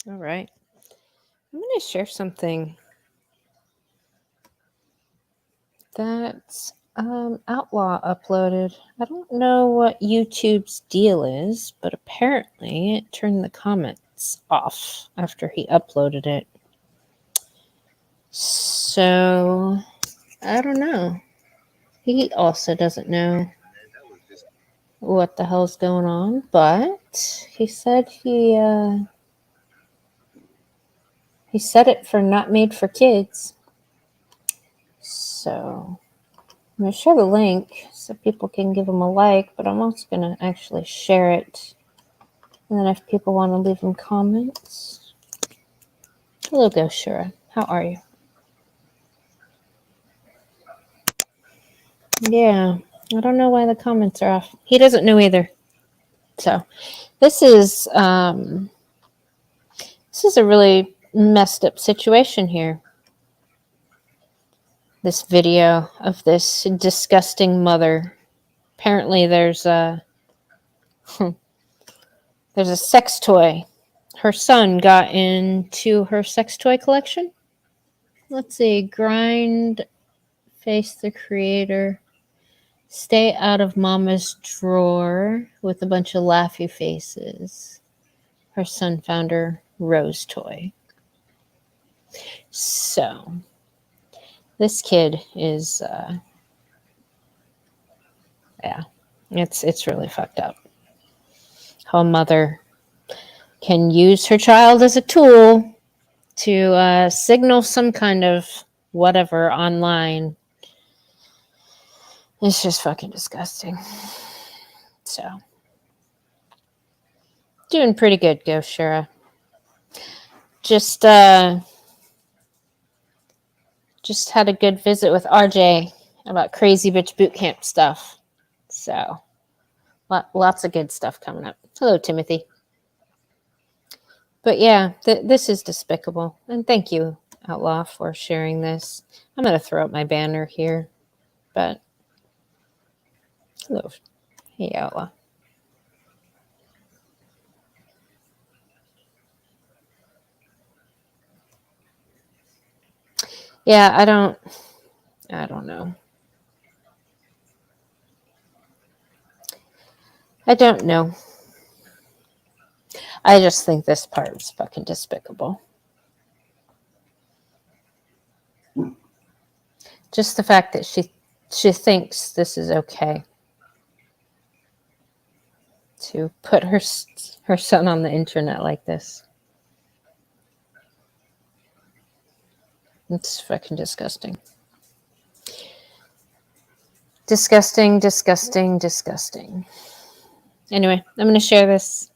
All right. I'm going to share something that Outlaw uploaded. I don't know what YouTube's deal is, but apparently it turned the comments off after he uploaded it. So, I don't know. He also doesn't know what the hell's going on, but he said he set it for not made for kids. So I'm going to share the link so people can give him a like, but I'm also going to actually share it. And then if people want to leave them comments. Hello, Ghost Shura. How are you? Yeah, I don't know why the comments are off. He doesn't know either. So this is a really messed up situation here. This video of this disgusting mother. Apparently there's a sex toy. Her son got into her sex toy collection. Let's see. Grind, face the creator. Stay out of mama's drawer with a bunch of laughy faces. Her son found her rose toy. So this kid is it's really fucked up. How a mother can use her child as a tool to signal some kind of whatever online. It's just fucking disgusting. So, doing pretty good, Ghost Shura. Just had a good visit with RJ about Crazy Bitch Boot Camp stuff. So, lots of good stuff coming up. Hello, Timothy. But yeah, this is despicable. And thank you, Outlaw, for sharing this. I'm going to throw up my banner here. But, hello. Hey, Outlaw. Yeah, I don't know. I don't know. I just think this part is fucking despicable. Just the fact that she thinks this is okay to put her son on the internet like this. It's fucking disgusting. Disgusting, disgusting, disgusting. Anyway, I'm going to share this.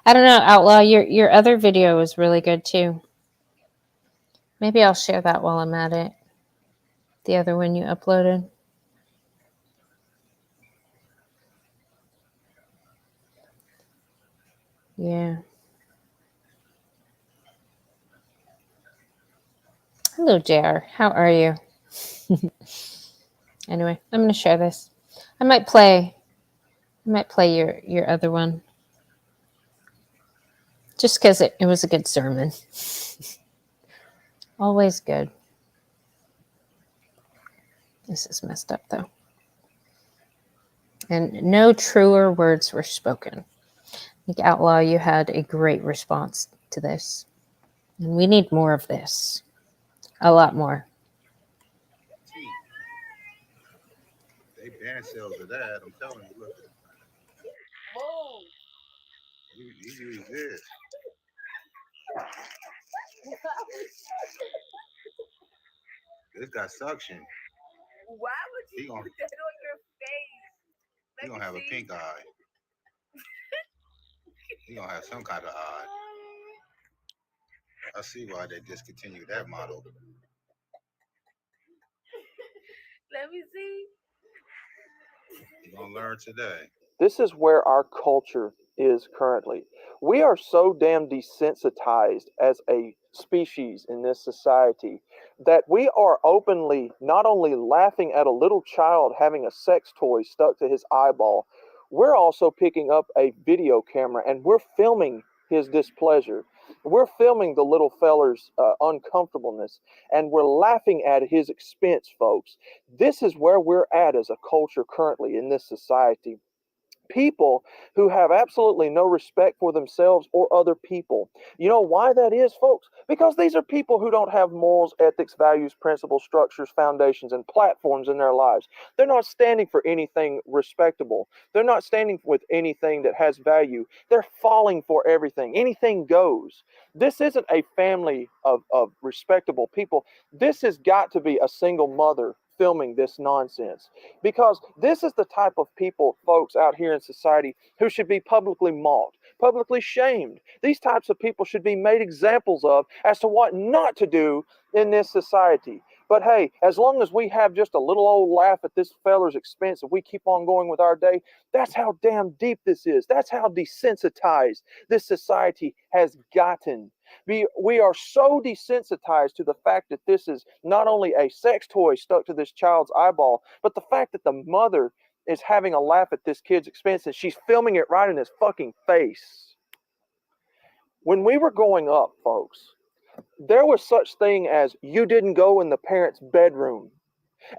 I don't know, Outlaw, your other video was really good too. Maybe I'll share that while I'm at it. The other one you uploaded. Yeah. Hello, JR. How are you? Anyway, I'm going to share this. I might play your other one. Just because it was a good sermon. Always good. This is messed up, though. And no truer words were spoken. I think, Outlaw, you had a great response to this. And we need more of this. A lot more. They ban sales of that, I'm telling you. Look. Whoa. You use this. This got suction. Why would you put that on your face? He gonna have a pink eye. He gonna have some kind of eye. I see why they discontinued that model. Let me see. You're gonna learn today. This is where our culture is currently. We are so damn desensitized as a species in this society that we are openly not only laughing at a little child having a sex toy stuck to his eyeball, we're also picking up a video camera and we're filming his displeasure. We're filming the little feller's uncomfortableness, and we're laughing at his expense, folks. This is where we're at as a culture currently in this society. People who have absolutely no respect for themselves or other people. You know why that is, folks? Because these are people who don't have morals, ethics, values, principles, structures, foundations, and platforms in their lives. They're not standing for anything respectable. They're not standing with anything that has value. They're falling for everything. Anything goes. This isn't a family of respectable people. This has got to be a single mother filming this nonsense, because this is the type of people, folks, out here in society who should be publicly mocked, publicly shamed. These types of people should be made examples of as to what not to do in this society. But hey, as long as we have just a little old laugh at this feller's expense and we keep on going with our day, that's how damn deep this is. That's how desensitized this society has gotten. We are so desensitized to the fact that this is not only a sex toy stuck to this child's eyeball, but the fact that the mother is having a laugh at this kid's expense and she's filming it right in his fucking face. When we were growing up, folks, there was such thing as you didn't go in the parents' bedroom.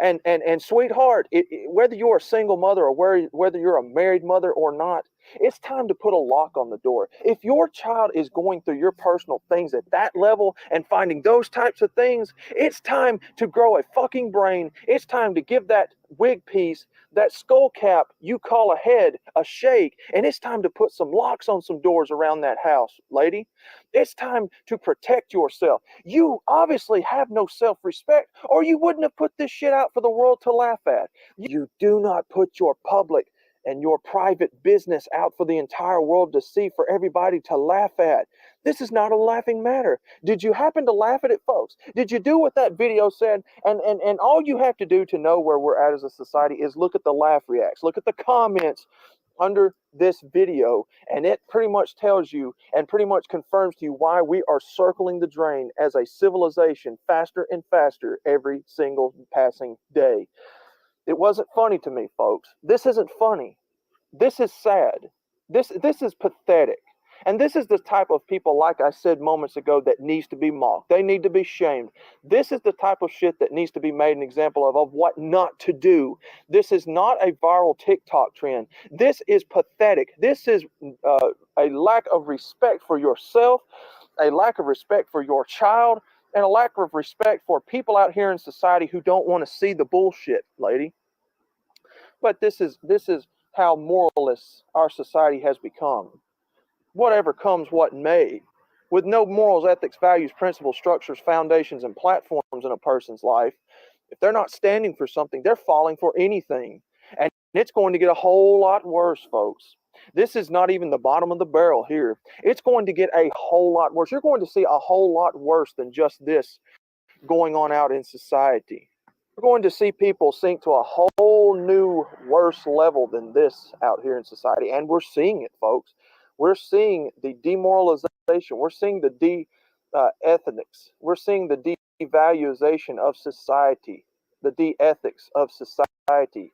And sweetheart, whether you're a single mother or whether you're a married mother or not, it's time to put a lock on the door. If your child is going through your personal things at that level and finding those types of things, it's time to grow a fucking brain. It's time to give that wig piece, that skull cap you call a head, a shake, and it's time to put some locks on some doors around that house, lady. It's time to protect yourself. You obviously have no self-respect, or you wouldn't have put this shit out for the world to laugh at. You do not put your public and your private business out for the entire world to see, for everybody to laugh at. This is not a laughing matter. Did you happen to laugh at it, folks? Did you do what that video said? And all you have to do to know where we're at as a society is look at the laugh reacts, look at the comments under this video, and it pretty much tells you and pretty much confirms to you why we are circling the drain as a civilization faster and faster every single passing day. It wasn't funny to me, folks. This isn't funny. This is sad. This is pathetic. And this is the type of people, like I said moments ago, that needs to be mocked. They need to be shamed. This is the type of shit that needs to be made an example of what not to do. This is not a viral TikTok trend. This is pathetic. This is a lack of respect for yourself, a lack of respect for your child, and a lack of respect for people out here in society who don't want to see the bullshit, lady. But this is how moralist our society has become. Whatever comes what may, with no morals, ethics, values, principles, structures, foundations, and platforms in a person's life, if they're not standing for something, they're falling for anything. And it's going to get a whole lot worse, folks. This is not even the bottom of the barrel here. It's going to get a whole lot worse. You're going to see a whole lot worse than just this going on out in society. We're going to see people sink to a whole new, worse level than this out here in society. And we're seeing it, folks. We're seeing the demoralization. We're seeing the de-ethnics. We're seeing the devaluation of society, the de-ethics of society,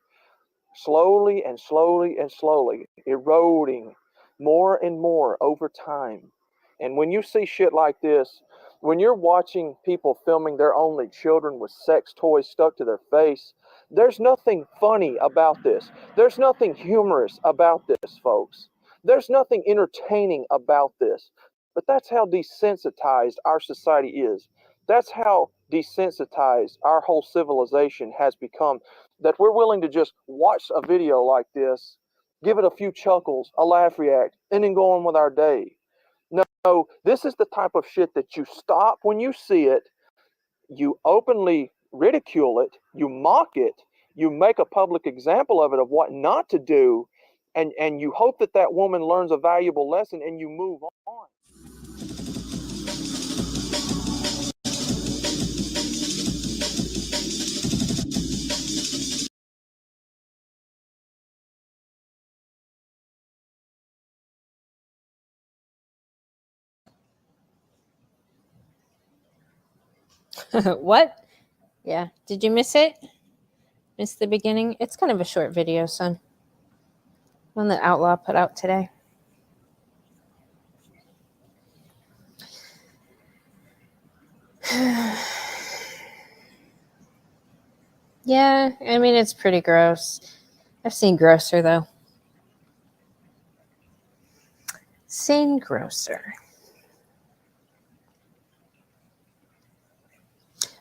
slowly and slowly and slowly eroding more and more over time. And when you see shit like this, when you're watching people filming their only children with sex toys stuck to their face, there's nothing funny about this. There's nothing humorous about this, folks. There's nothing entertaining about this. But that's how desensitized our society is. That's how desensitized our whole civilization has become, that we're willing to just watch a video like this, give it a few chuckles, a laugh react, and then go on with our day. No, this is the type of shit that you stop when you see it, you openly ridicule it, you mock it, you make a public example of it, of what not to do, and you hope that that woman learns a valuable lesson and you move on. What? Yeah. Did you miss it? Miss the beginning? It's kind of a short video, son. One that Outlaw put out today. Yeah, I mean, it's pretty gross. I've seen grosser, though. Seen grosser.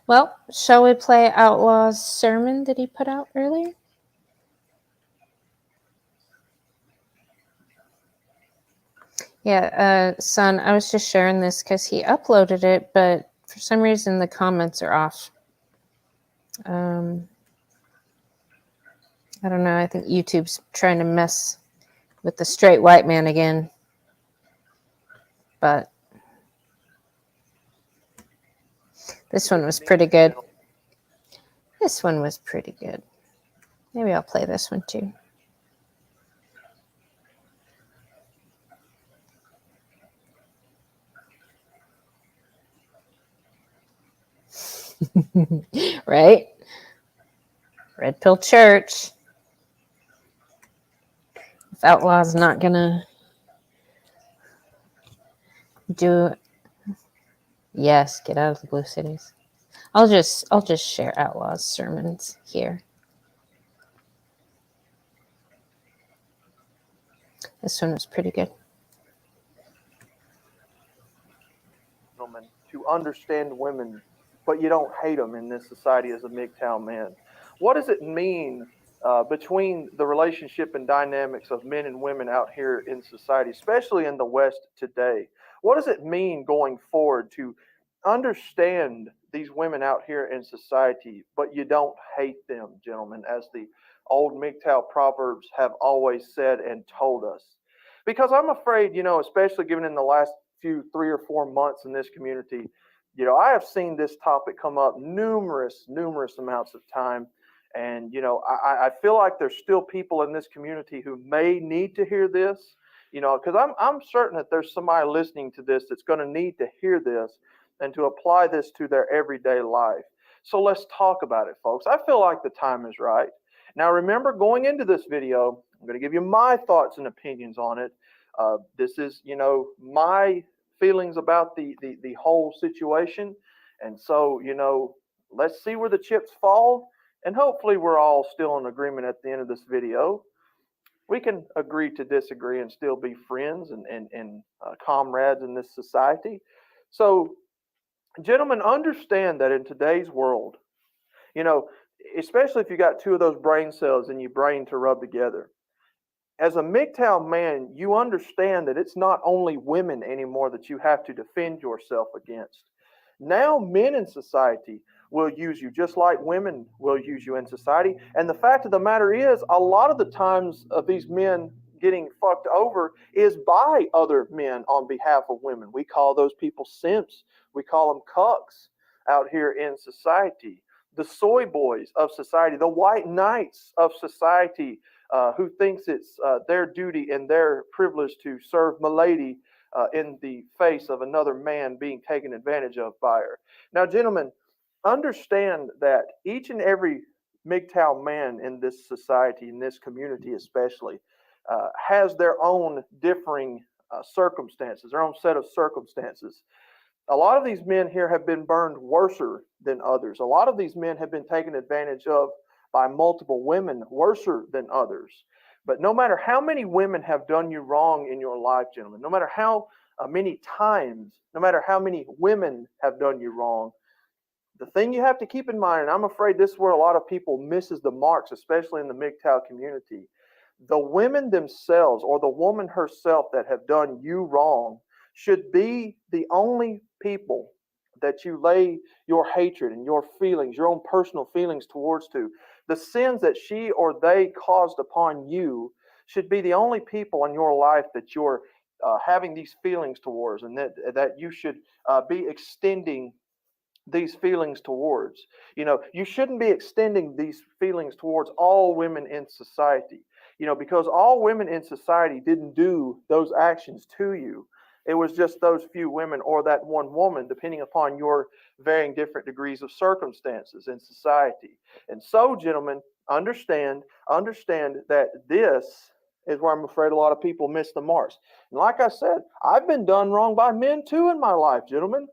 Well, shall we play Outlaw's sermon that he put out earlier? Yeah, son, I was just sharing this because he uploaded it, but for some reason the comments are off. I don't know. I think YouTube's trying to mess with the straight white man again. But this one was pretty good. This one was pretty good. Maybe I'll play this one too. Right? Red Pill Church. If Outlaw's not gonna do, yes, get out of the Blue Cities. I'll just share Outlaw's sermons here. This one was pretty good. To understand women, but you don't hate them in this society as a MGTOW man. What does it mean between the relationship and dynamics of men and women out here in society, especially in the West today? What does it mean going forward to understand these women out here in society, but you don't hate them, gentlemen, as the old MGTOW proverbs have always said and told us? Because I'm afraid, especially given in the last few 3 or 4 months in this community, I have seen this topic come up numerous amounts of time. And, I feel like there's still people in this community who may need to hear this, because I'm certain that there's somebody listening to this that's going to need to hear this and to apply this to their everyday life. So let's talk about it, folks. I feel like the time is right. Now, remember, going into this video, I'm going to give you my thoughts and opinions on it. This is, my feelings about the whole situation. And so, let's see where the chips fall. And hopefully we're all still in agreement at the end of this video. We can agree to disagree and still be friends and comrades in this society. So, gentlemen, understand that in today's world, especially if you got two of those brain cells in your brain to rub together, as a MGTOW man, you understand that it's not only women anymore that you have to defend yourself against. Now men in society will use you just like women will use you in society. And the fact of the matter is, a lot of the times of these men getting fucked over is by other men on behalf of women. We call those people simps. We call them cucks out here in society. The soy boys of society, the white knights of society, who thinks it's their duty and their privilege to serve milady in the face of another man being taken advantage of by her. Now, gentlemen, understand that each and every MGTOW man in this society, in this community especially, has their own differing circumstances, their own set of circumstances. A lot of these men here have been burned worser than others. A lot of these men have been taken advantage of by multiple women worser than others. But no matter how many women have done you wrong in your life, gentlemen, no matter how many times, no matter how many women have done you wrong, the thing you have to keep in mind, and I'm afraid this is where a lot of people misses the marks, especially in the MGTOW community, the women themselves or the woman herself that have done you wrong should be the only people that you lay your hatred and your feelings, your own personal feelings towards to. The sins that she or they caused upon you should be the only people in your life that you're having these feelings towards, and that you should be extending these feelings towards. You shouldn't be extending these feelings towards all women in society, because all women in society didn't do those actions to you. It was just those few women or that one woman, depending upon your varying different degrees of circumstances in society. And so, gentlemen, understand that this is where I'm afraid a lot of people miss the marks. And like I said, I've been done wrong by men too in my life, gentlemen.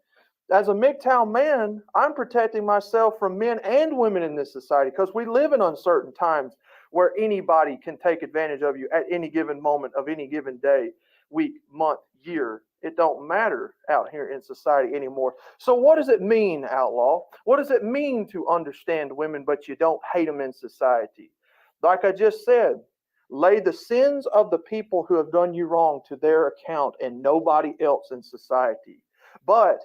As a MGTOW man, I'm protecting myself from men and women in this society because we live in uncertain times where anybody can take advantage of you at any given moment of any given day, week, month, year. It don't matter out here in society anymore. So what does it mean, outlaw? What does it mean to understand women but you don't hate them in society? Like I just said, lay the sins of the people who have done you wrong to their account and nobody else in society. But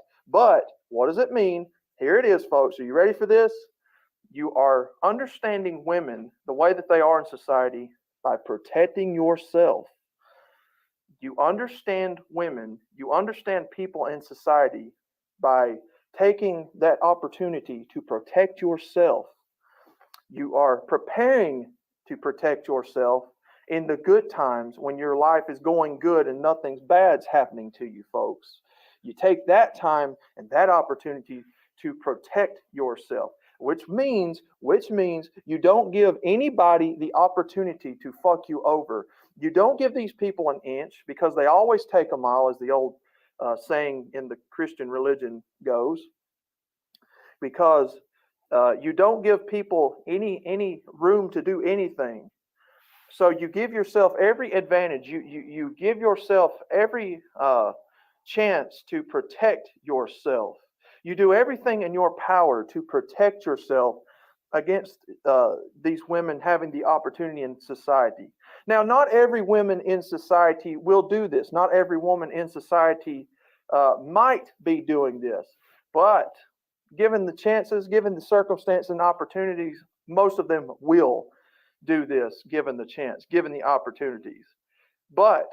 what does it mean? Here it is, folks. Are you ready for this? You are understanding women the way that they are in society by protecting yourself. You understand women, you understand people in society by taking that opportunity to protect yourself. You are preparing to protect yourself in the good times when your life is going good and nothing's bad's happening to you, folks. You take that time and that opportunity to protect yourself, which means you don't give anybody the opportunity to fuck you over. You don't give these people an inch because they always take a mile, as the old saying in the Christian religion goes. Because you don't give people any room to do anything. So you give yourself every advantage. You give yourself every chance to protect yourself. You do everything in your power to protect yourself against these women having the opportunity in society. Now, not every woman in society will do this. Not every woman in society might be doing this. But given the chances, given the circumstances and opportunities, most of them will do this given the chance, given the opportunities. But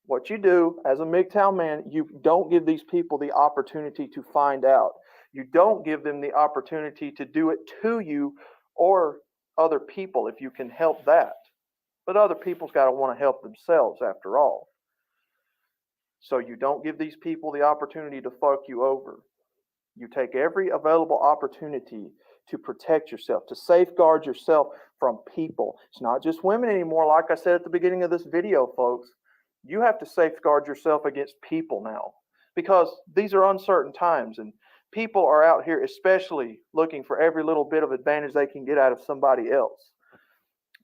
what you do as a MGTOW man, you don't give these people the opportunity to find out. You don't give them the opportunity to do it to you or other people if you can help that. But other people's got to want to help themselves after all. So you don't give these people the opportunity to fuck you over. You take every available opportunity to protect yourself, to safeguard yourself from people. It's not just women anymore. Like I said at the beginning of this video, folks, you have to safeguard yourself against people now because these are uncertain times and people are out here especially looking for every little bit of advantage they can get out of somebody else.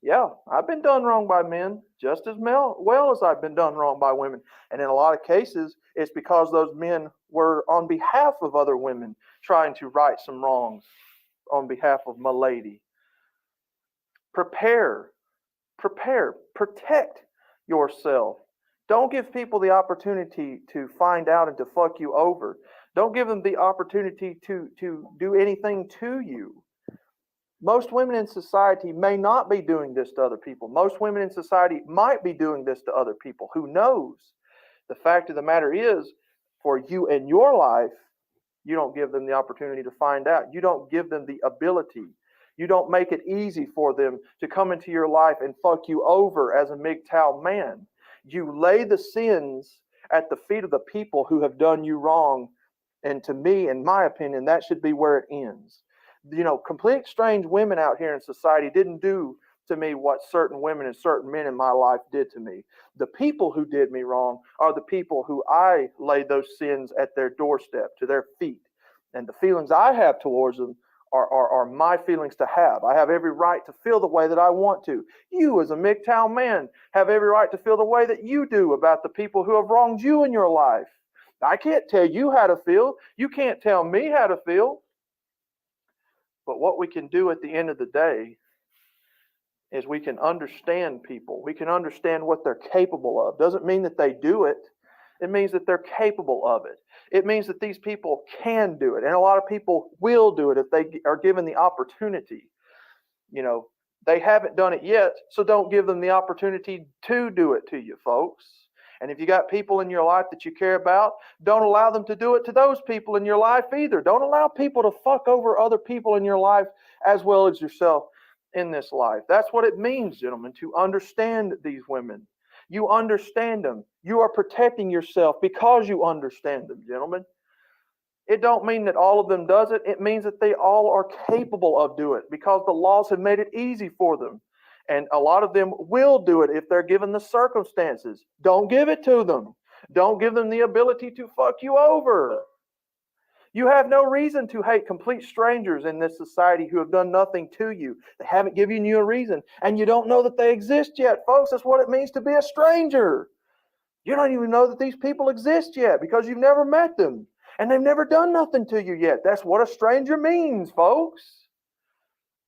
Yeah, I've been done wrong by men just as well as I've been done wrong by women. And in a lot of cases, it's because those men were on behalf of other women trying to right some wrongs on behalf of my lady. Prepare, protect yourself. Don't give people the opportunity to find out and to fuck you over. Don't give them the opportunity to do anything to you. Most women in society may not be doing this to other people. Most women in society might be doing this to other people. Who knows? The fact of the matter is, for you in your life, you don't give them the opportunity to find out. You don't give them the ability. You don't make it easy for them to come into your life and fuck you over as a MGTOW man. You lay the sins at the feet of the people who have done you wrong. And to me, in my opinion, that should be where it ends. You know, complete strange women out here in society didn't do to me what certain women and certain men in my life did to me. The people who did me wrong are the people who I laid those sins at their doorstep, to their feet. And the feelings I have towards them are my feelings to have. I have every right to feel the way that I want to. You, as a MGTOW man, have every right to feel the way that you do about the people who have wronged you in your life. I can't tell you how to feel. You can't tell me how to feel. But what we can do at the end of the day is we can understand people. We can understand what they're capable of. Doesn't mean that they do it. It means that they're capable of it. It means that these people can do it. And a lot of people will do it if they are given the opportunity. You know, they haven't done it yet, so don't give them the opportunity to do it to you, folks. And if you got people in your life that you care about, don't allow them to do it to those people in your life either. Don't allow people to fuck over other people in your life as well as yourself in this life. That's what it means, gentlemen, to understand these women. You understand them. You are protecting yourself because you understand them, gentlemen. It don't mean that all of them does it. It means that they all are capable of doing it because the laws have made it easy for them. And a lot of them will do it if they're given the circumstances. Don't give it to them. Don't give them the ability to fuck you over. You have no reason to hate complete strangers in this society who have done nothing to you. They haven't given you a reason, and you don't know that they exist yet, folks. That's what it means to be a stranger. You don't even know that these people exist yet because you've never met them, and they've never done nothing to you yet. That's what a stranger means, folks.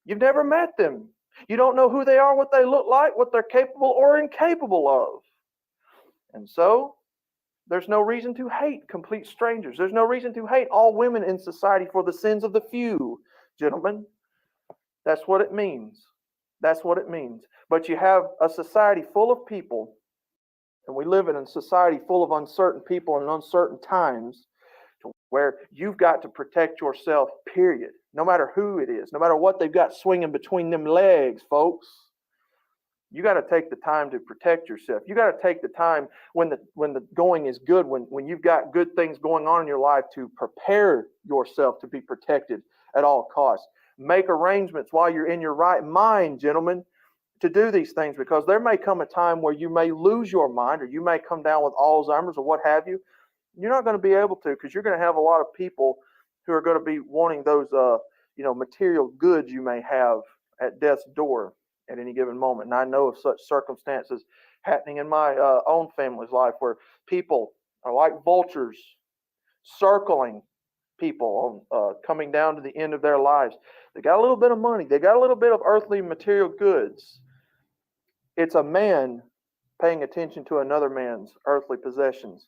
You've never met them. You don't know who they are, what they look like, what they're capable or incapable of. And so, there's no reason to hate complete strangers. There's no reason to hate all women in society for the sins of the few, gentlemen. That's what it means. That's what it means. But you have a society full of people, and we live in a society full of uncertain people and uncertain times, where you've got to protect yourself, period. No matter who it is, no matter what they've got swinging between them legs, folks. You got to take the time to protect yourself. You got to take the time when the going is good, when you've got good things going on in your life, to prepare yourself to be protected at all costs. Make arrangements while you're in your right mind, gentlemen, to do these things, because there may come a time where you may lose your mind, or you may come down with Alzheimer's or what have you. You're not going to be able to, because you're going to have a lot of people who are going to be wanting those material goods you may have at death's door at any given moment. And I know of such circumstances happening in my own family's life, where people are like vultures circling people coming down to the end of their lives. They got a little bit of money. They got a little bit of earthly material goods. It's a man paying attention to another man's earthly possessions.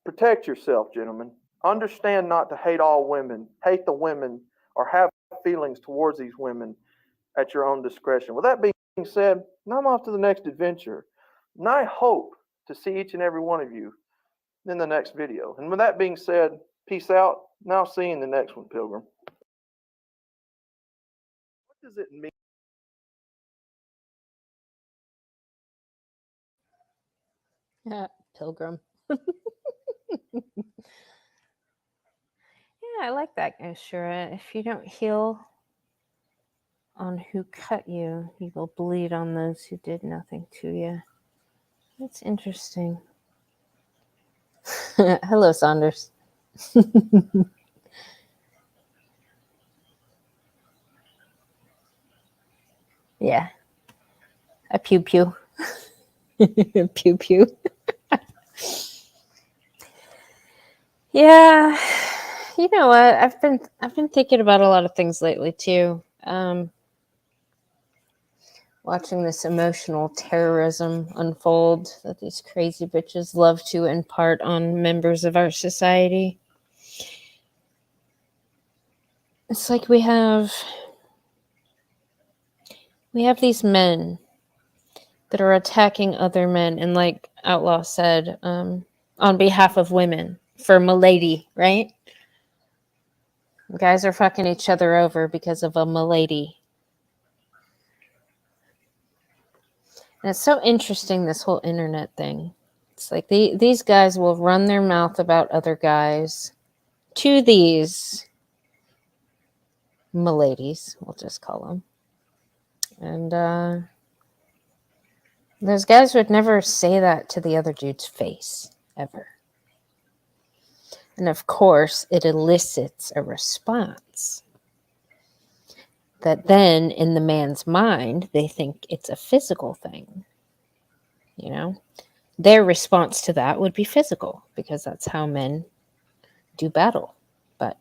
Protect yourself, gentlemen. Understand not to hate all women. Hate the women, or have feelings towards these women at your own discretion. With that being said, now I'm off to the next adventure. And I hope to see each and every one of you in the next video. And with that being said, peace out. Now see you in the next one, Pilgrim. What does it mean? Pilgrim. Yeah, I like that, Ashura. If you don't heal on who cut you, you will bleed on those who did nothing to you. That's interesting. Hello, Saunders. Yeah. A pew pew. Pew pew. Yeah. You know what? I've been thinking about a lot of things lately too. Watching this emotional terrorism unfold that these crazy bitches love to impart on members of our society. It's like we have these men that are attacking other men, and like Outlaw said, on behalf of women, for milady, right? Guys are fucking each other over because of a milady. And it's so interesting, this whole internet thing. It's like these guys will run their mouth about other guys to these miladies, we'll just call them. And those guys would never say that to the other dude's face, ever. And of course, it elicits a response that then, in the man's mind, they think it's a physical thing. You know? Their response to that would be physical, because that's how men do battle. But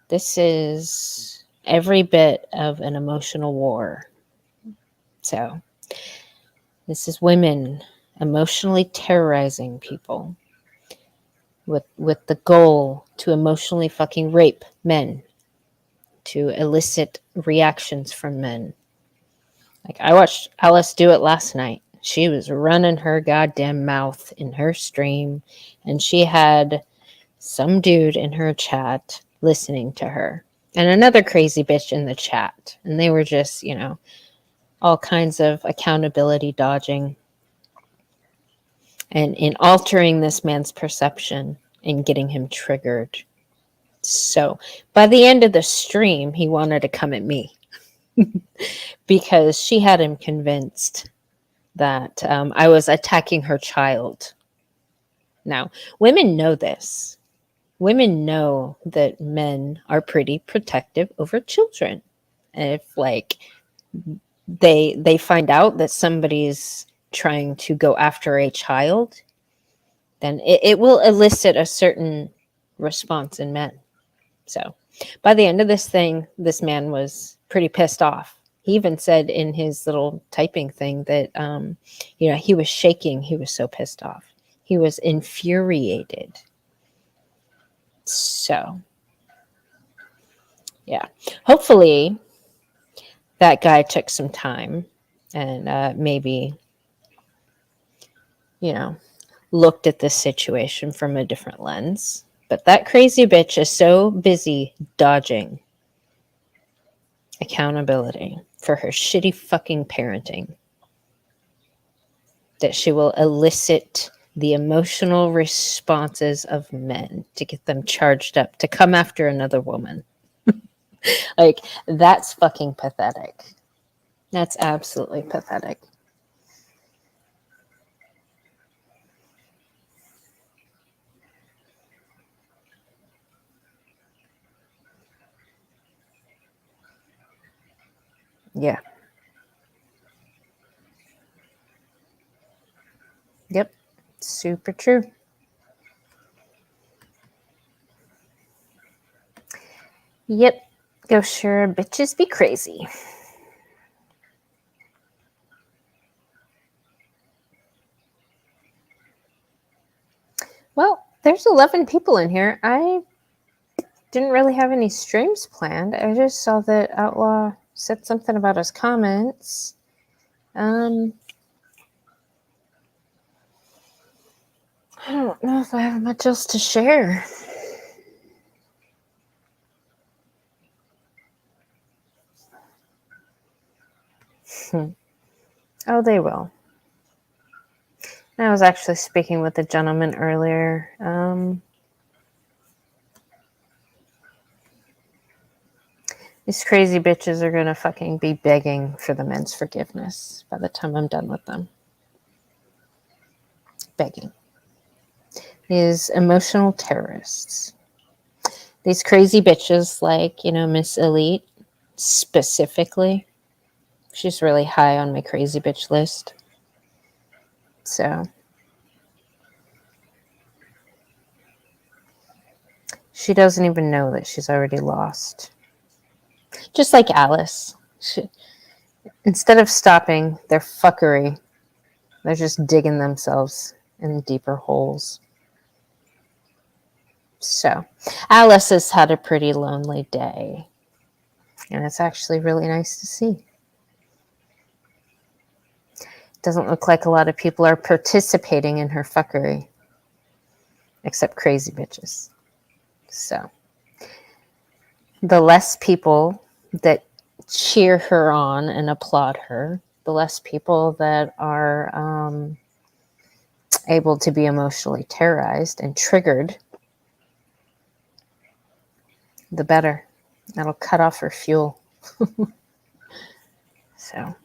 this is every bit of an emotional war. So, this is women emotionally terrorizing people with the goal to emotionally fucking rape men, to elicit reactions from men. Like, I watched Alice do it last night. She was running her goddamn mouth in her stream, and she had some dude in her chat listening to her, and another crazy bitch in the chat. And they were just, all kinds of accountability dodging and in altering this man's perception and getting him triggered. So by the end of the stream, he wanted to come at me because she had him convinced that I was attacking her child. Now, women know this. women know that men are pretty protective over children. If like they find out that somebody's trying to go after a child, then it will elicit a certain response in men. So by the end of this thing, this man was pretty pissed off. He even said in his little typing thing that, he was shaking. He was so pissed off. He was infuriated. So, yeah. Hopefully, that guy took some time and maybe, looked at this situation from a different lens. But that crazy bitch is so busy dodging accountability for her shitty fucking parenting that she will elicit the emotional responses of men to get them charged up to come after another woman. Like, that's fucking pathetic. That's absolutely pathetic. Yeah. Yep. Super true. Yep. Go sure bitches be crazy. Well, there's 11 people in here. I didn't really have any streams planned. I just saw that Outlaw said something about his comments. I don't know if I have much else to share. Oh, they will. I was actually speaking with a gentleman earlier. These crazy bitches are gonna fucking be begging for the men's forgiveness by the time I'm done with them. Begging. These emotional terrorists. These crazy bitches like, Miss Elite specifically. She's really high on my crazy bitch list. So she doesn't even know that she's already lost. Just like Alice. Instead of stopping their fuckery, they're just digging themselves in deeper holes. So Alice has had a pretty lonely day. And it's actually really nice to see. It doesn't look like a lot of people are participating in her fuckery. Except crazy bitches. So the less people that cheer her on and applaud her, the less people that are able to be emotionally terrorized and triggered, the better. That'll cut off her fuel. So,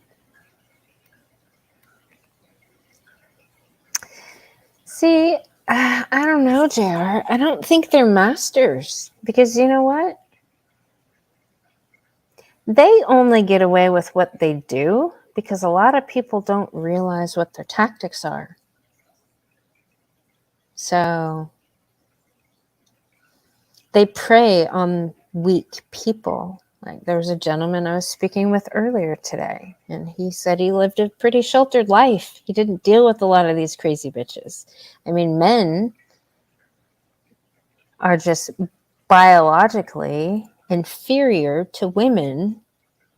see, I don't know, JR. I don't think they're masters because you know what? They only get away with what they do because a lot of people don't realize what their tactics are. So they prey on weak people. Like there was a gentleman I was speaking with earlier today, and he said he lived a pretty sheltered life. He didn't deal with a lot of these crazy bitches. I mean, men are just biologically inferior to women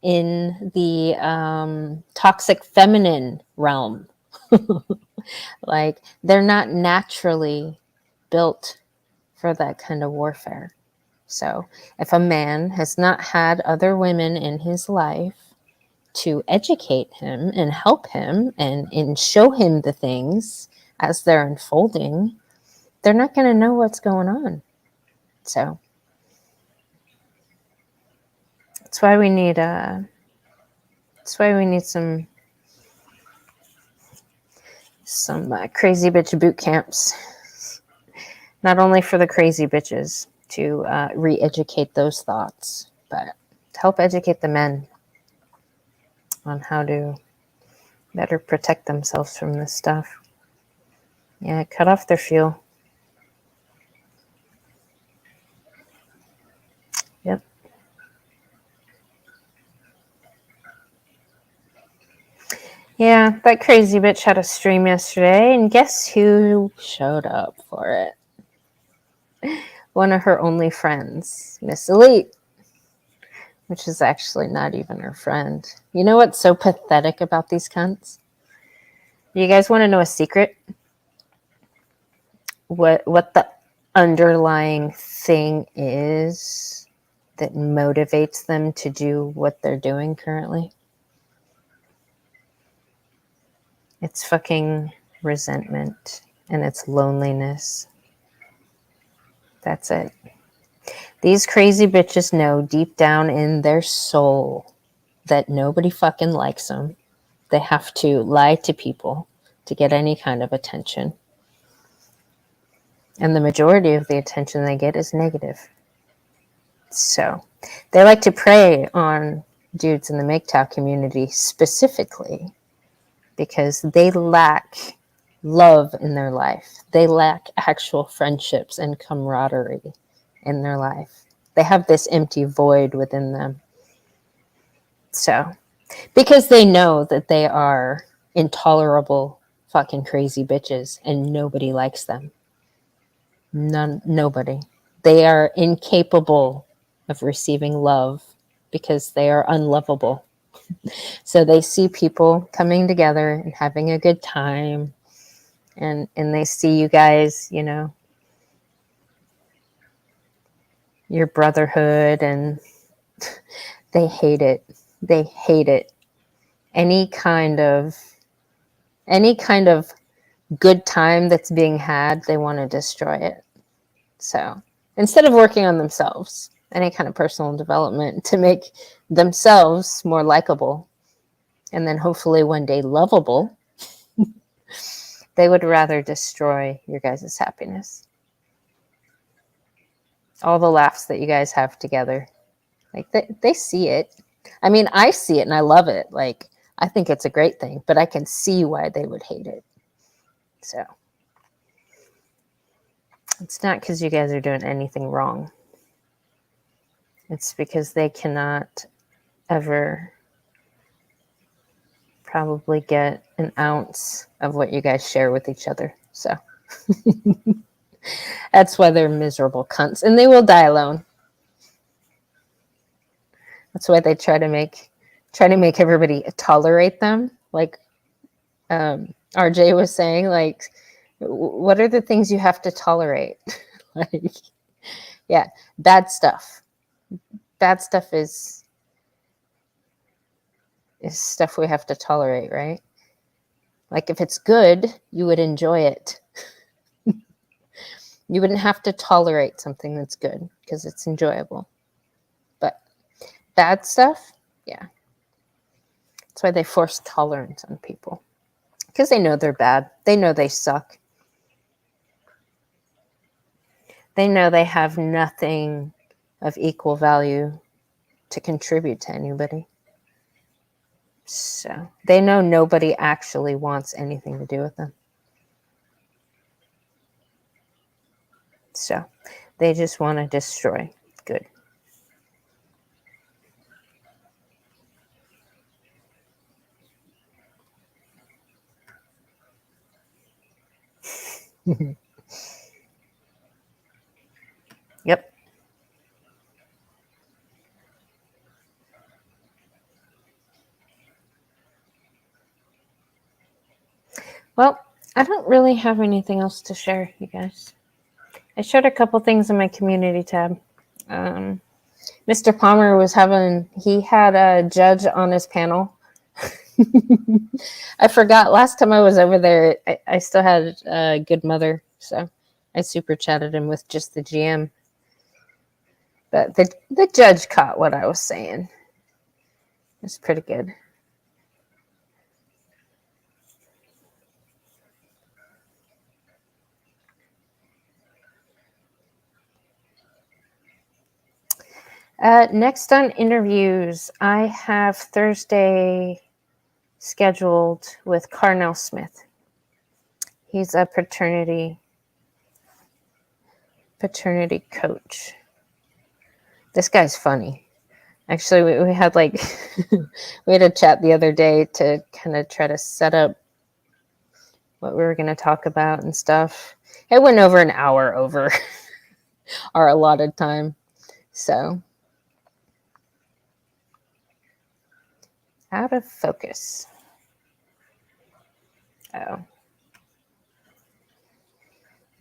in the toxic feminine realm. Like they're not naturally built for that kind of warfare. So if a man has not had other women in his life to educate him and help him and show him the things as they're unfolding, they're not going to know what's going on. So that's why we need some crazy bitch boot camps. Not only for the crazy bitches to re-educate those thoughts, but to help educate the men on how to better protect themselves from this stuff. Yeah, cut off their fuel. Yep. Yeah, that crazy bitch had a stream yesterday, and guess who showed up for it? One of her only friends, Miss Elite, which is actually not even her friend. You know what's so pathetic about these cunts? You guys want to know a secret? What the underlying thing is that motivates them to do what they're doing currently? It's fucking resentment and it's loneliness. That's it. These crazy bitches know deep down in their soul that nobody fucking likes them. They have to lie to people to get any kind of attention. And the majority of the attention they get is negative. So they like to prey on dudes in the MGTOW community specifically because they lack love in their life. They lack actual friendships and camaraderie in their life. They have this empty void within them. So, because they know that they are intolerable fucking crazy bitches and nobody likes them. Nobody. They are incapable of receiving love because they are unlovable. So they see people coming together and having a good time, and they see you guys, you know, your brotherhood, and they hate it. They hate it. Any kind of good time that's being had, they want to destroy it. So instead of working on themselves, any kind of personal development to make themselves more likable and then hopefully one day lovable, they would rather destroy your guys' happiness. All the laughs that you guys have together. Like they see it. I mean, I see it and I love it. Like, I think it's a great thing, but I can see why they would hate it. So it's not because you guys are doing anything wrong. It's because they cannot ever probably get an ounce of what you guys share with each other. So that's why they're miserable cunts, and they will die alone. That's why they try to make everybody tolerate them. Like RJ was saying, like, what are the things you have to tolerate? Like, yeah, bad stuff. Bad stuff is stuff we have to tolerate, right? Like, if it's good, you would enjoy it. You wouldn't have to tolerate something that's good because it's enjoyable. But bad stuff, yeah. That's why they force tolerance on people. Because they know they're bad. They know they suck. They know they have nothing of equal value to contribute to anybody. So they know nobody actually wants anything to do with them. So they just want to destroy. Good. Yep. Well, I don't really have anything else to share, you guys. I shared a couple things in my community tab. Mr. Palmer he had a judge on his panel. I forgot last time I was over there, I still had a good mother, so I super chatted him with just the GM. But the judge caught what I was saying. It's pretty good. Next on interviews, I have Thursday scheduled with Carnell Smith. He's a paternity coach. This guy's funny. Actually, we had like we had a chat the other day to kind of try to set up what we were going to talk about and stuff. It went over an hour over our allotted time. So, out of focus. Oh.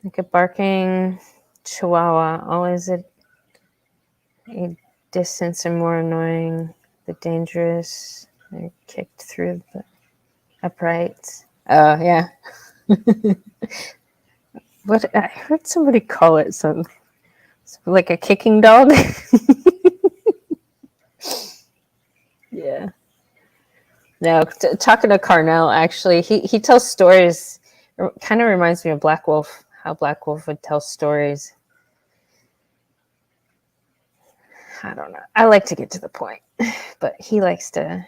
Like a barking chihuahua, always a distance and more annoying. The dangerous. They're kicked through the uprights. Oh, yeah. What I heard somebody call it something like a kicking dog. Yeah. No, talking to Carnell, actually, he tells stories. Kind of reminds me of Black Wolf, how Black Wolf would tell stories. I don't know. I like to get to the point, but he likes to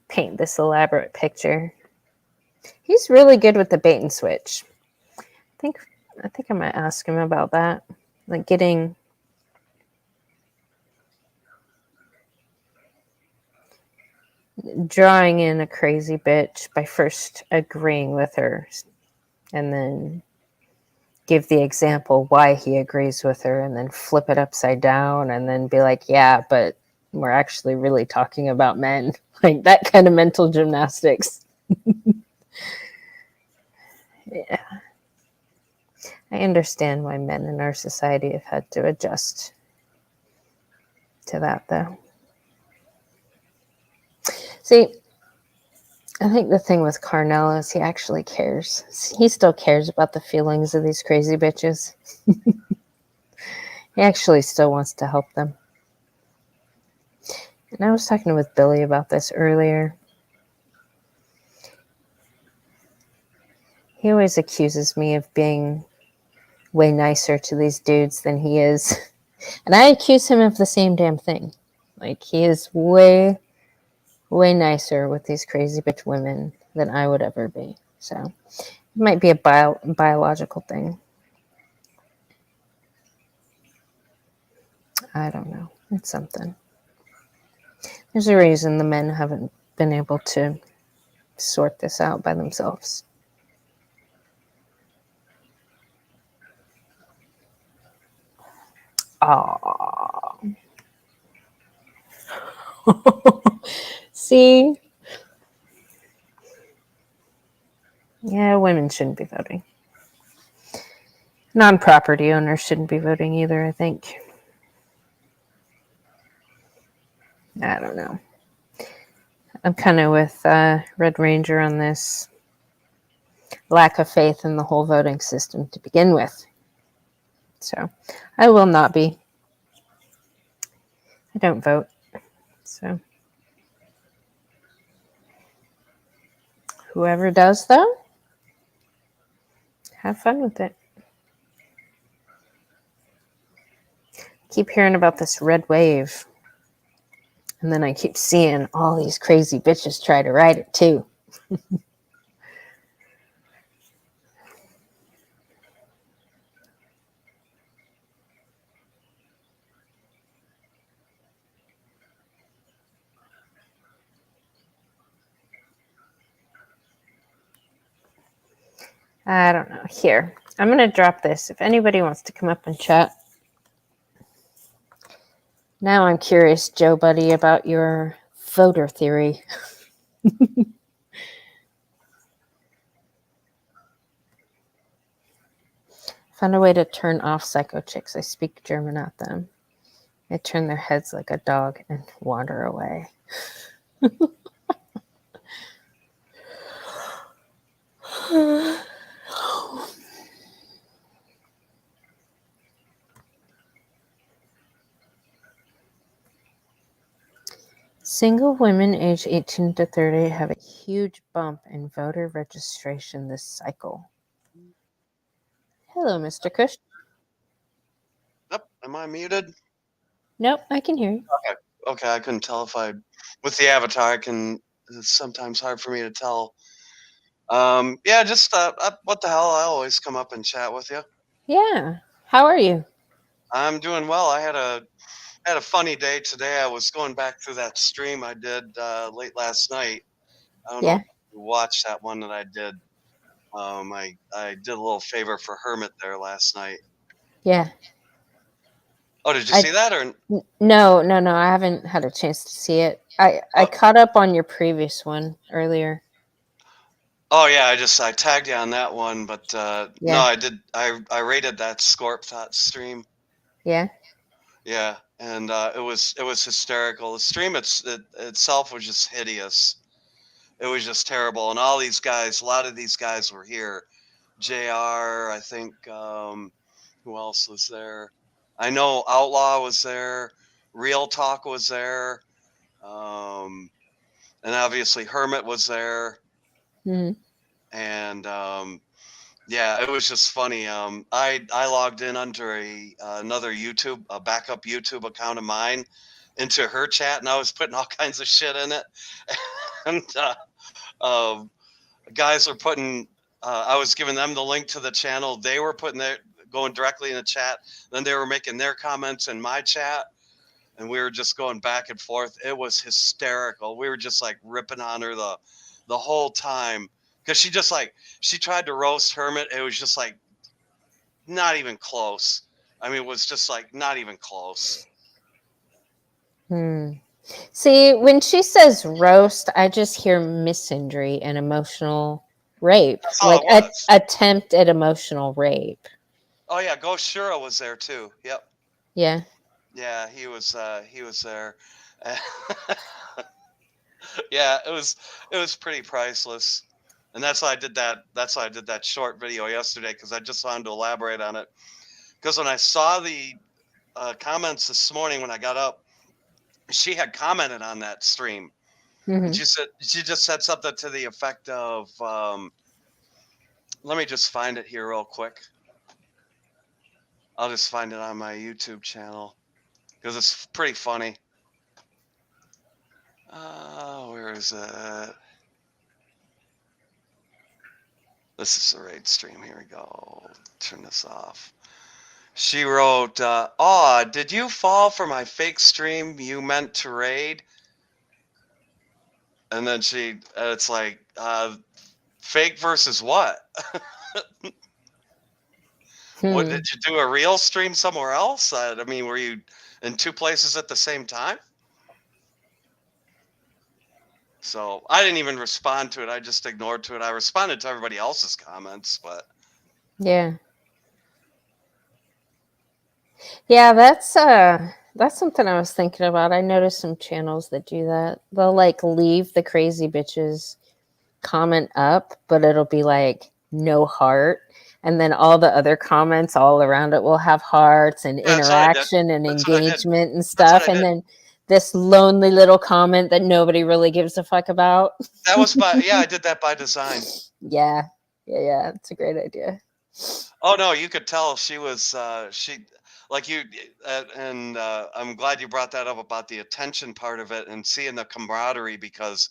paint this elaborate picture. He's really good with the bait and switch. I think I might ask him about that, like drawing in a crazy bitch by first agreeing with her and then give the example why he agrees with her and then flip it upside down and then be like, yeah, but we're actually really talking about men. Like that kind of mental gymnastics. Yeah. I understand why men in our society have had to adjust to that, though. See, I think the thing with Carnell is he actually cares. He still cares about the feelings of these crazy bitches. He actually still wants to help them. And I was talking with Billy about this earlier. He always accuses me of being way nicer to these dudes than he is. And I accuse him of the same damn thing. Like, he is way nicer with these crazy bitch women than I would ever be. So, it might be a biological thing. I don't know. It's something. There's a reason the men haven't been able to sort this out by themselves. Aww. See? Yeah, women shouldn't be voting. Non-property owners shouldn't be voting either, I think. I don't know. I'm kind of with Red Ranger on this lack of faith in the whole voting system to begin with. So I will not be. I don't vote. So whoever does, though, have fun with it. Keep hearing about this red wave. And then I keep seeing all these crazy bitches try to ride it too. I don't know. Here, I'm going to drop this. If anybody wants to come up and chat. Now I'm curious, Joe Buddy, about your voter theory. Found a way to turn off psycho chicks. I speak German at them. They turn their heads like a dog and wander away. Single women aged 18 to 30 have a huge bump in voter registration this cycle. Hello, Mr. Cush. Yep. Am I muted? Nope, I can hear you. Okay, I couldn't tell if I, with the avatar, it's sometimes hard for me to tell. Yeah, just what the hell? I always come up and chat with you. Yeah. How are you? I'm doing well. I had a funny day today. I was going back through that stream I did late last night. I don't know Yeah. if you watched that one that I did. I did a little favor for Hermit there last night. Yeah. Oh, did you I- see that or? No. I haven't had a chance to see it. I Oh. caught up on your previous one earlier. Oh yeah, I tagged you on that one, but no, Yeah. I did. I rated that Scorp Thought stream. Yeah. Yeah, and it was hysterical. The stream itself was just hideous. It was just terrible, and all these guys, a lot of these guys were here. JR, I think. Who else was there? I know Outlaw was there. Real Talk was there. And obviously Hermit was there. Mhm. And yeah, it was just funny. I logged in under another a backup YouTube account of mine, into her chat, and I was putting all kinds of shit in it. And guys were putting. I was giving them the link to the channel. They were going directly in the chat. Then they were making their comments in my chat, and we were just going back and forth. It was hysterical. We were just like ripping on her the whole time, because she tried to roast Hermit. It was just like not even close. I mean, it was just like not even close. See, when she says roast, I just hear misandry and emotional rape. That's all Like it was. attempt at emotional rape. Oh yeah, Ghost Shura was there too. Yep. Yeah. Yeah, he was there. Yeah, it was pretty priceless. And that's why I did that short video yesterday, because I just wanted to elaborate on it. Because when I saw the comments this morning when I got up, she had commented on that stream. Mhm. And she just said something to the effect of, let me just find it here real quick. I'll just find it on my YouTube channel, because it's pretty funny. Where is it? This is the raid stream. Here we go. Turn this off. She wrote, "Aw, did you fall for my fake stream you meant to raid?" And then it's like, fake versus what? What, did you do a real stream somewhere else? I mean, were you in two places at the same time? So I didn't even respond to it. I just ignored to it. I responded to everybody else's comments, but Yeah. Yeah, that's something I was thinking about. I noticed some channels that do that. They'll like leave the crazy bitches comment up, but it'll be like no heart. And then all the other comments all around it will have hearts and yeah, that's what I did. interaction and That's what I did. engagement and That's what stuff. I And did. then this lonely little comment that nobody really gives a fuck about. That was yeah, I did that by design. Yeah. It's a great idea. Oh no, you could tell she was like you, and I'm glad you brought that up about the attention part of it and seeing the camaraderie, because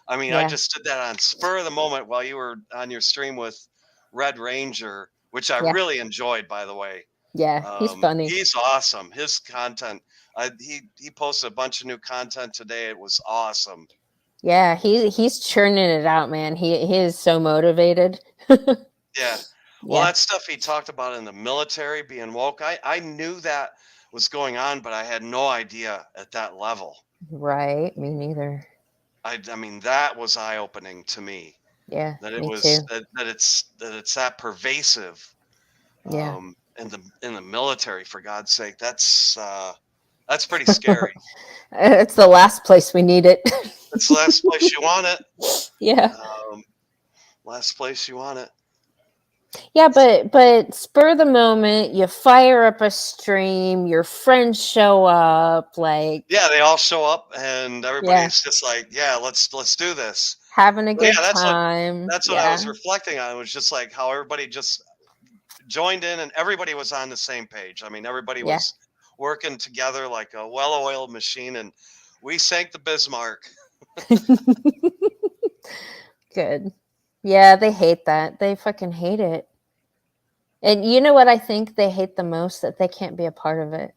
I mean, I Yeah. just did that on spur of the moment while you were on your stream with Red Ranger, which I Yeah. really enjoyed, by the way. Yeah, he's funny. He's awesome. His content, he posted a bunch of new content today. It was awesome. Yeah, he's churning it out, man. He is so motivated. Yeah. Well, that stuff he talked about in the military, being woke, I knew that was going on, but I had no idea at that level. Right, me neither. I mean, that was eye-opening to me. Yeah, That it me was too. that it's that pervasive. Yeah. In the military, for God's sake. That's pretty scary. It's the last place we need it. It's the last place you want it. Yeah. Last place you want it. Yeah, but spur of the moment, you fire up a stream, your friends show up, like Yeah, they all show up, and everybody's just like, yeah, let's do this. having a good Yeah, time. that's what I was reflecting on. It was just like how everybody just joined in, and everybody was on the same page. I mean, everybody Yeah. was working together like a well-oiled machine, and we sank the Bismarck. Good. Yeah, they hate that. They fucking hate it. And you know what I think they hate the most? That they can't be a part of it.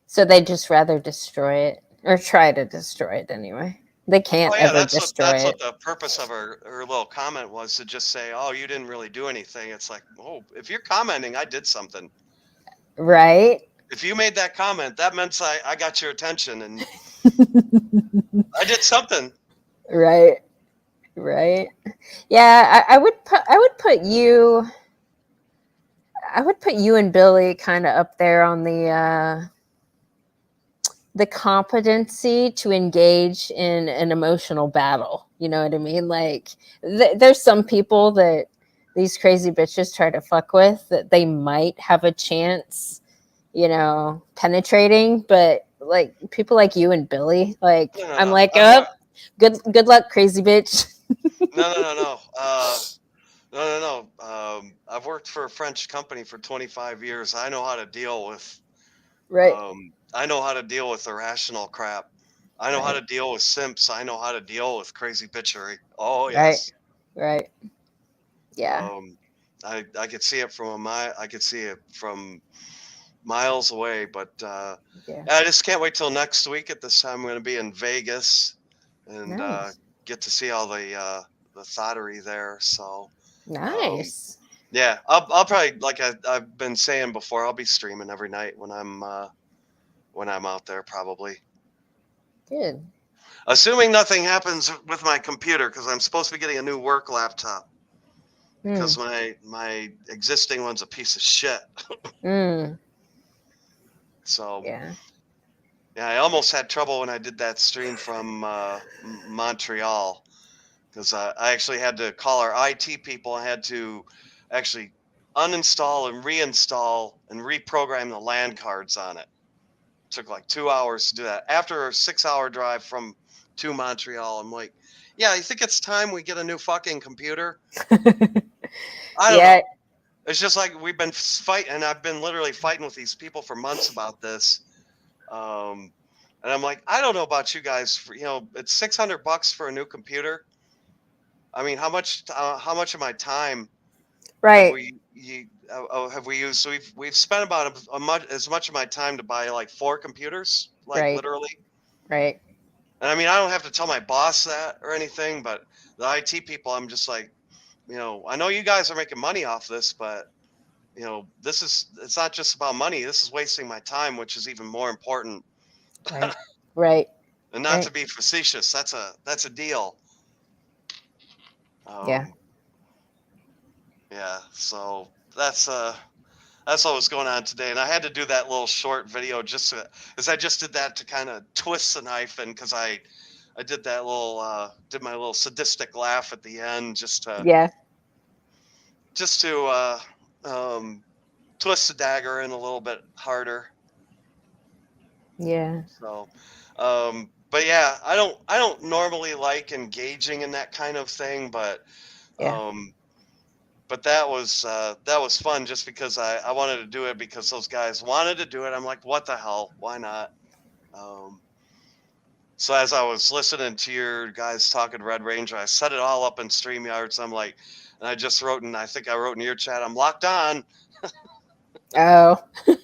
So they just rather destroy it or try to destroy it anyway. They can't Oh yeah, ever that's destroy what it. the purpose of her little comment was, to just say, "Oh, you didn't really do anything." It's like, oh, if you're commenting, I did something. Right? If you made that comment, that meant I got your attention, and I did something. Right. Right. Yeah, I would put you and Billy kind of up there on the competency to engage in an emotional battle. You know what I mean? Like, there's some people that these crazy bitches try to fuck with that they might have a chance, penetrating, but like people like you and Billy, like No, no, I'm no. like, oh, good luck, crazy bitch. No. No. I've worked for a French company for 25 years. I know how to deal with. Right. I know how to deal with irrational crap. I know how Right. to deal with simps. I know how to deal with crazy bitchery. Oh Right. yes. Right. Yeah. I could see it from a mile. I could see it from miles away. But Yeah. I just can't wait till next week. At this time, I'm going to be in Vegas and Nice. get to see all the thottery there. So Nice. yeah, I'll probably, like I've been saying before, I'll be streaming every night when I'm out there, probably. Good. Assuming nothing happens with my computer, because I'm supposed to be getting a new work laptop. Because my existing one's a piece of shit. Mm. So Yeah. yeah, I almost had trouble when I did that stream from Montreal, because I actually had to call our IT people. I had to actually uninstall and reinstall and reprogram the LAN cards on it. Took like 2 hours to do that after a 6-hour drive from to Montreal. I'm like, yeah, you think it's time we get a new fucking computer? I don't Yeah. know. It's just like we've been fighting, and I've been literally fighting with these people for months about this. And I'm like, I don't know about you guys. It's $600 for a new computer. I mean, how much of my time have Right. we used? So we've spent about as much of my time to buy like 4 computers, like Right. literally. Right. And I mean, I don't have to tell my boss that or anything, but the IT people, I'm just like, I know you guys are making money off this, but it's not just about money. This is wasting my time, which is even more important. Right. Right. And not Right. to be facetious, that's a deal. Yeah. Yeah. So that's what was going on today, and I had to do that little short video because I just did that to kind of twist the knife, and because I did that did my little sadistic laugh at the end, just to Yeah. twist the dagger in a little bit harder. Yeah. So, but yeah, I don't normally like engaging in that kind of thing, but Yeah. that was fun, just because I wanted to do it because those guys wanted to do it. I'm like, what the hell? Why not? So as I was listening to your guys talking Red Ranger, I set it all up in StreamYards. I'm like, and I just wrote, and I think I wrote in your chat, I'm locked on. Oh. And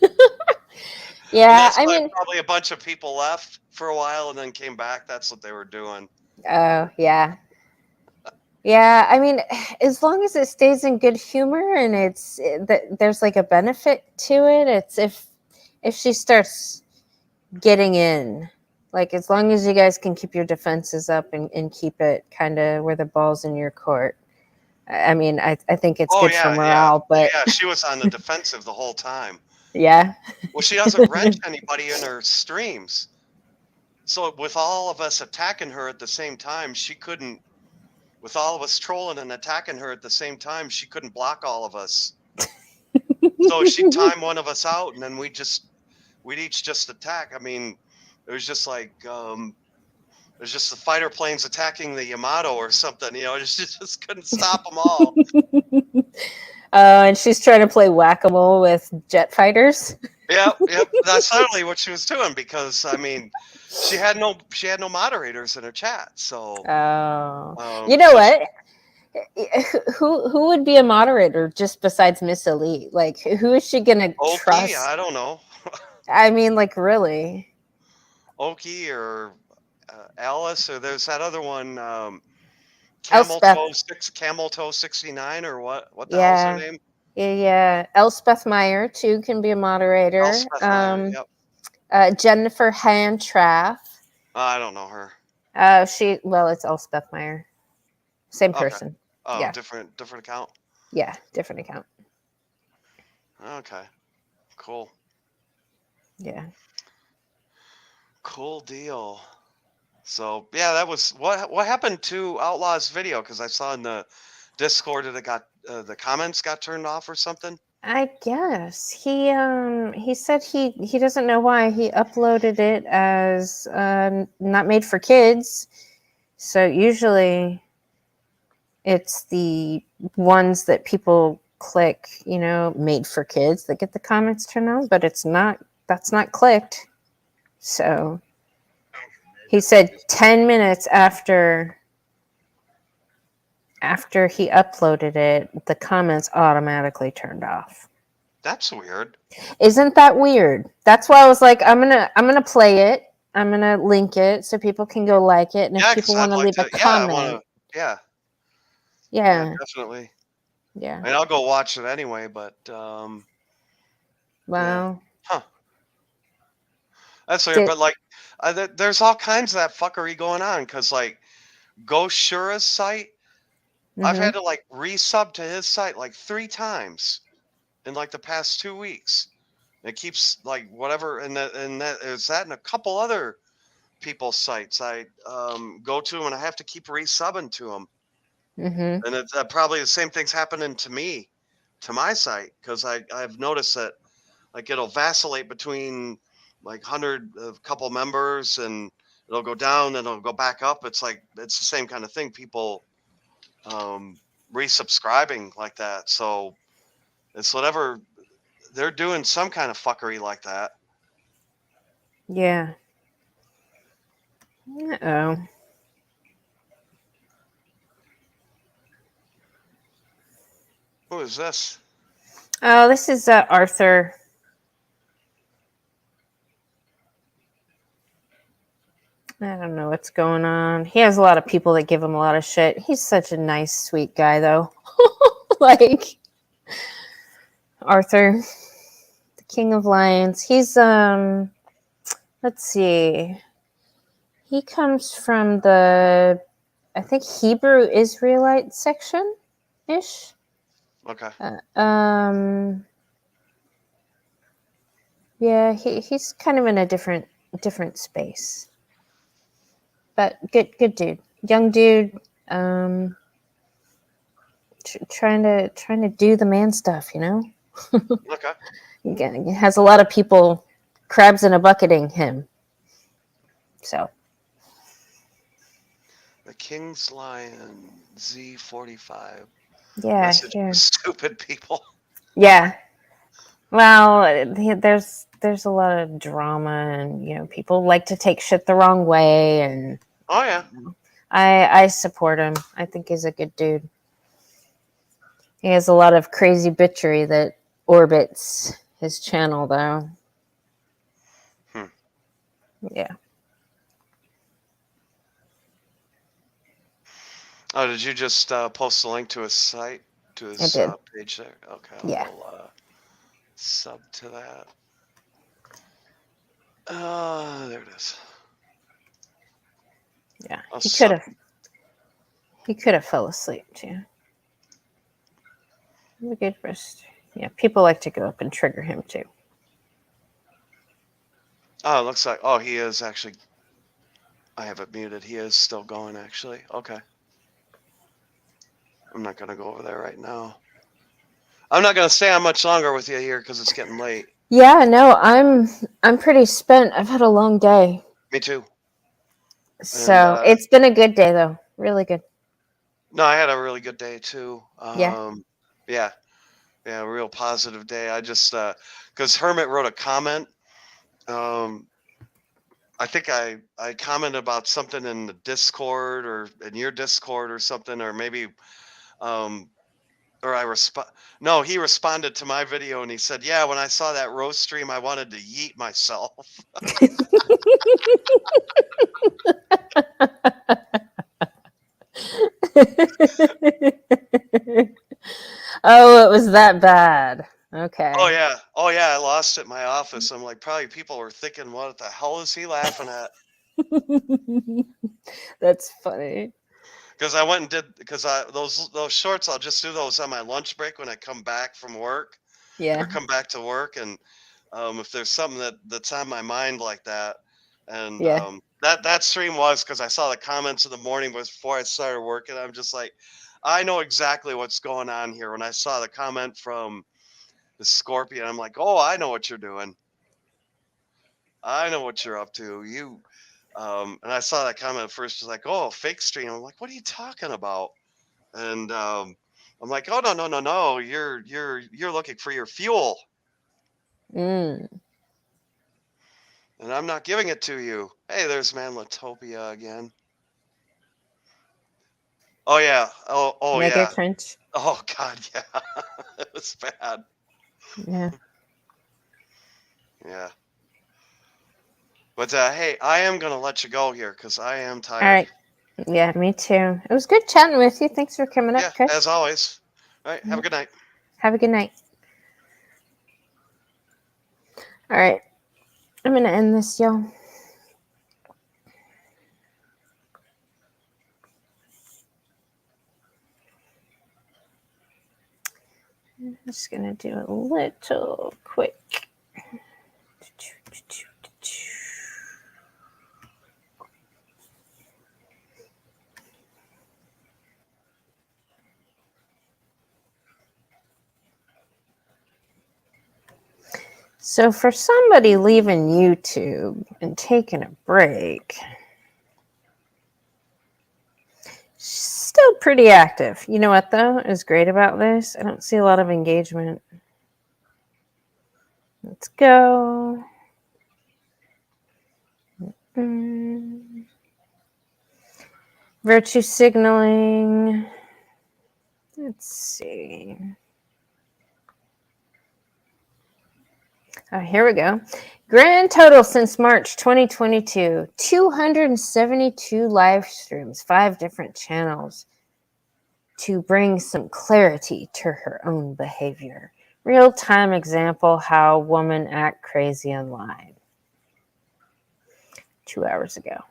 Yeah. that's I why mean, probably a bunch of people left for a while and then came back. That's what they were doing. oh, yeah. Yeah. I mean, as long as it stays in good humor and there's like a benefit to it, it's if she starts getting in, like, as long as you guys can keep your defenses up and keep it kind of where the ball's in your court. I mean, I think it's Oh good for yeah, yeah. morale, Oh but yeah, she was on the defensive the whole time. yeah. Well, she doesn't wrench anybody in her streams. So with all of us attacking her at the same time, she couldn't. With all of us trolling and attacking her at the same time, she couldn't block all of us. So she'd time one of us out, and then we'd each just attack. I mean, it was just like it was just the fighter planes attacking the Yamato or something. It just couldn't stop them all. And she's trying to play whack-a-mole with jet fighters. Yep. That's literally what she was doing because I mean, she had no moderators in her chat. So You know so what? Who would be a moderator just besides Miss Elite? Like, who is she gonna Okie, trust? I don't know. I mean, like, really? Okie or Alice or there's that other one, Elspeth. Camel Toe 69 or what the hell's her Yeah. name? Yeah. Elspeth Meyer, too, can be a moderator. Elspeth Meyer. Yep. Jennifer Hantraff. I don't know her. It's Elspeth Meyer. Same Okay. person. Oh, Yeah. different account. Yeah, different account. Okay. Cool. Yeah. Cool deal. So yeah, that was what happened to Outlaw's video because I saw in the Discord that it got the comments got turned off or something. I guess he said he doesn't know why he uploaded it as not made for kids. So usually it's the ones that people click, made for kids that get the comments turned on, but it's not. That's not clicked. So he said 10 minutes after he uploaded it, the comments automatically turned off. That's weird. Isn't that weird? That's why I was like, I'm gonna play it. I'm gonna link it so people can go like it, and if Yeah, because people I'd want to like leave a to. Yeah, I want comment, to. Yeah, yeah, definitely. yeah. I mean, I'll go watch it anyway, but Wow. huh. That's weird. Did, But like, there's all kinds of that fuckery going on because like Ghost Shura's site, I've had to like resub to his site like 3 times in like the past 2 weeks. It keeps like whatever, and that is that and a couple other people's sites I go to, and I have to keep resubbing to them. And it's probably the same thing's happening to me, to my site, because I've noticed that like it'll vacillate between like 100 a couple members, and it'll go down, and it'll go back up. It's like it's the same kind of thing. People resubscribing like that, so it's whatever they're doing, some kind of fuckery like that. yeah. Uh-oh. Who is this? Oh, this is Arthur. I don't know what's going on. He has a lot of people that give him a lot of shit. He's such a nice, sweet guy, though. Like Arthur, the King of Lions. He's let's see. He comes from the, I think, Hebrew Israelite section ish. Okay. Yeah, he's kind of in a different space. But good dude. Young dude. Trying to do the man stuff, Okay. He has a lot of people crabs in a bucketing him. So The King's Lion Z45. yeah, Message yeah. for stupid people. Yeah. Well, there's a lot of drama, and people like to take shit the wrong way, and Oh yeah. I support him. I think he's a good dude. He has a lot of crazy bitchery that orbits his channel, though. Yeah. Oh, did you just post a link to his site, to his I did. page there? Okay, Yeah. I'll sub to that. There it is. Yeah. I'll He sub. could have fell asleep too. A good rest. Yeah, people like to go up and trigger him too. Oh, it looks like. Oh, he is actually. I have it muted. He is still going, actually. Okay. I'm not gonna go over there right now. I'm not gonna stay on much longer with you here because it's getting late. Yeah, no, I'm pretty spent. I've had a long day. Me too. So it's been a good day though. Really good. No, I had a really good day too. Yeah. Yeah. Yeah, real positive day. I just because Hermit wrote a comment. I think I commented about something in the Discord or in your Discord or something, or maybe or I respond. No, he responded to my video and he said, "Yeah, when I saw that roast stream, I wanted to yeet myself." Oh, it was that bad. Okay. Oh yeah, I lost it in my office. I'm like, probably people were thinking, "What the hell is he laughing at?" That's funny. Because I went and did those shorts. I'll just do those on my lunch break when I come back from work Yeah. or come back to work, and if there's something that's on my mind like that, and Yeah. that stream was because I saw the comments in the morning before I started working. I'm just like, I know exactly what's going on here. When I saw the comment from the Scorpion, I'm like, oh, I know what you're doing. I know what you're up to. And I saw that comment first, was like, oh, fake stream. I'm like, what are you talking about? And I'm like, oh no, you're looking for your fuel, Mm. and I'm not giving it to you. Hey, there's Manlatopia again. Oh yeah, oh Mega yeah, crunch. oh god, yeah, it was bad. Yeah. Yeah, but hey, I am gonna let you go here because I am All tired. right. Yeah, me too. It was good chatting with you. Thanks for coming Yeah, up, Chris. as always. All right, have a good night. Have a good night. All right. I'm going to end this, y'all. I'm just going to do a little quick. So for somebody leaving YouTube and taking a break, still pretty active. You know what, though, is great about this? I don't see a lot of engagement. Let's go. Virtue signaling. Let's see. Oh, here we go. Grand total since March 2022, 272 live streams, 5 different channels to bring some clarity to her own behavior. Real-time example how women act crazy online. 2 hours ago.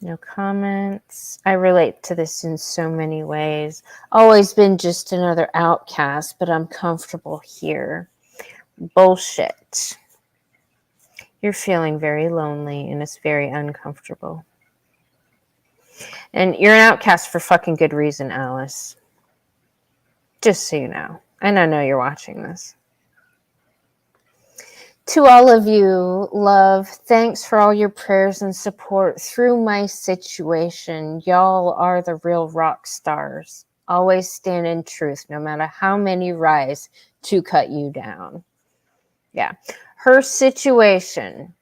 No comments. I relate to this in so many ways. Always been just another outcast, but I'm comfortable here. Bullshit. You're feeling very lonely and it's very uncomfortable. And you're an outcast for fucking good reason, Alice. Just so you know. And I know you're watching this. To all of you, love, thanks for all your prayers and support through my situation. Y'all are the real rock stars. Always stand in truth, no matter how many rise to cut you down. Yeah. Her situation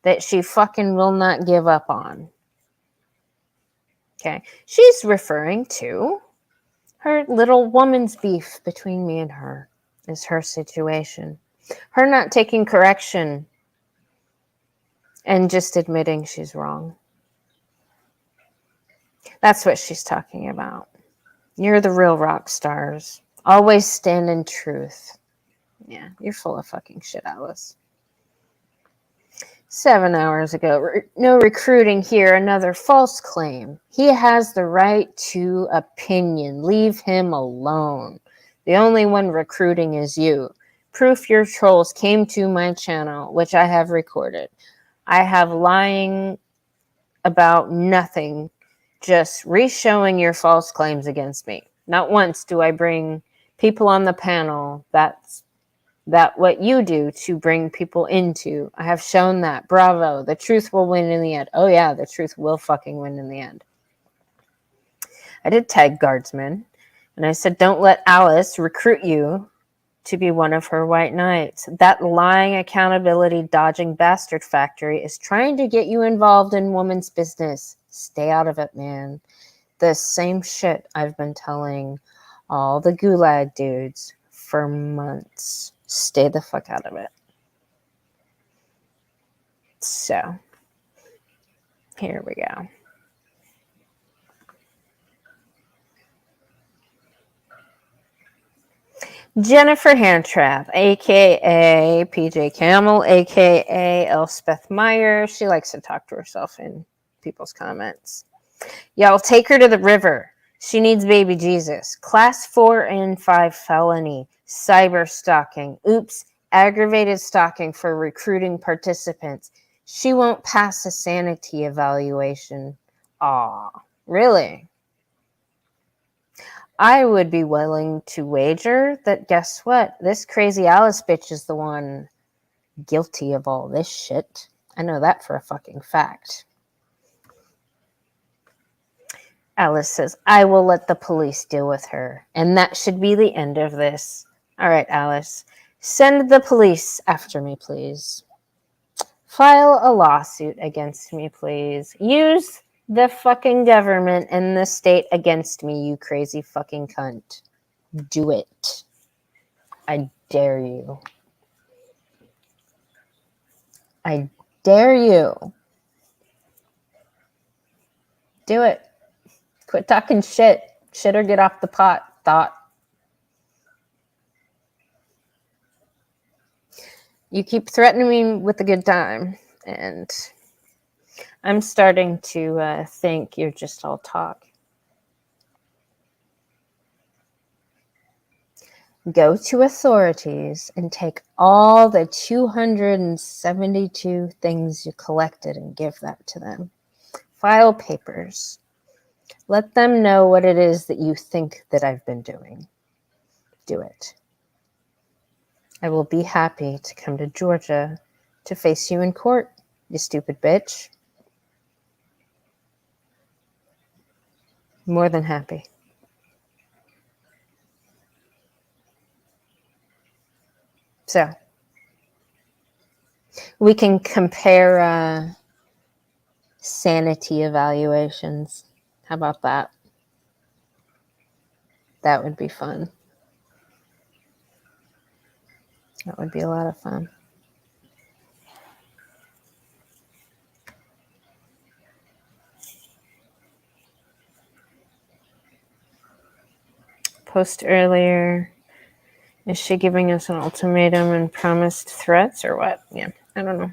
that she fucking will not give up on. Okay. She's referring to her little woman's beef between me and her is her situation. Her not taking correction and just admitting she's wrong. That's what she's talking about. You're the real rock stars. Always stand in truth. Yeah, you're full of fucking shit, Alice. 7 hours ago. No recruiting here. Another false claim. He has the right to opinion. Leave him alone. The only one recruiting is you. Proof your trolls came to my channel, which I have recorded. I have lying about nothing, just re-showing your false claims against me. Not once do I bring people on the panel that what you do to bring people into. I have shown that. Bravo. The truth will win in the end. Oh yeah, the truth will fucking win in the end. I did tag Guardsman. And I said, don't let Alice recruit you to be one of her white knights. That lying, accountability, dodging bastard factory is trying to get you involved in woman's business. Stay out of it, man. The same shit I've been telling all the gulag dudes for months. Stay the fuck out of it. So, here we go. Jennifer Handtrap, aka PJ Camel, aka Elspeth Meyer. She likes to talk to herself in people's comments. Y'all take her to the river. She needs baby Jesus. Class 4 and 5 felony. Cyber stalking. Oops. Aggravated stalking for recruiting participants. She won't pass a sanity evaluation. Aw, really? I would be willing to wager that, guess what? This crazy Alice bitch is the one guilty of all this shit. I know that for a fucking fact. Alice says, I will let the police deal with her. And that should be the end of this. All right, Alice. Send the police after me, please. File a lawsuit against me, please. Use the fucking government and the state against me, you crazy fucking cunt. Do it. I dare you. I dare you. Do it. Quit talking shit. Shit or get off the pot, thought. You keep threatening me with a good time, and I'm starting to think you're just all talk. Go to authorities and take all the 272 things you collected and give that to them. File papers. Let them know what it is that you think that I've been doing. Do it. I will be happy to come to Georgia to face you in court, you stupid bitch. More than happy. So, we can compare sanity evaluations. How about that? That would be fun. That would be a lot of fun. Post earlier. Is she giving us an ultimatum and promised threats or what? Yeah, I don't know.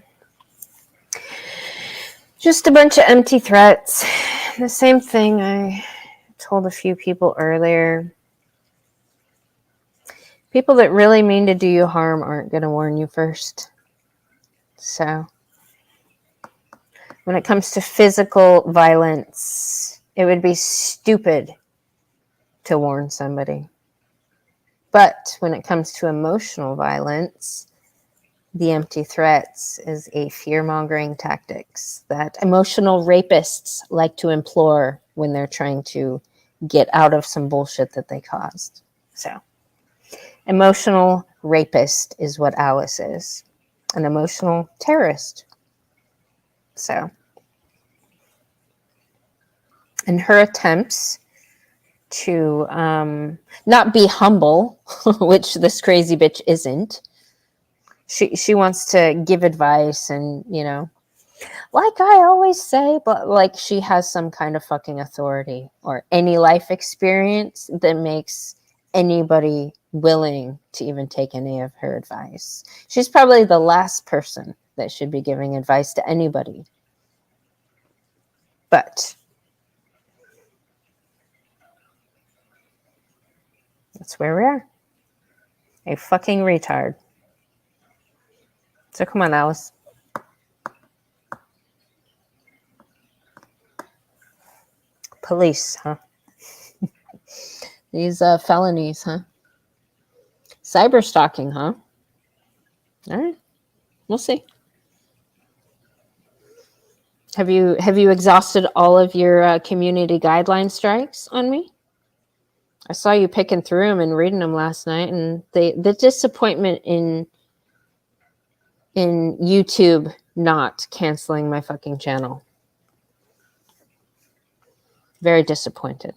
Just a bunch of empty threats. The same thing I told a few people earlier. People that really mean to do you harm aren't going to warn you first. So, when it comes to physical violence, it would be stupid to warn somebody. But when it comes to emotional violence, the empty threats is a fear-mongering tactics that emotional rapists like to employ when they're trying to get out of some bullshit that they caused. So, emotional rapist is what Alice is. An emotional terrorist. So, in her attempts to not be humble, which this crazy bitch isn't, she wants to give advice and, you know, like I always say, but like she has some kind of fucking authority or any life experience that makes anybody willing to even take any of her advice. She's probably the last person that should be giving advice to anybody. But that's where we are. A fucking retard. So come on, Alice. Police, huh? These felonies, huh? Cyber stalking, huh? All right, we'll see. Have you exhausted all of your community guideline strikes on me? I saw you picking through them and reading them last night, and the disappointment in YouTube not canceling my fucking channel. Very disappointed.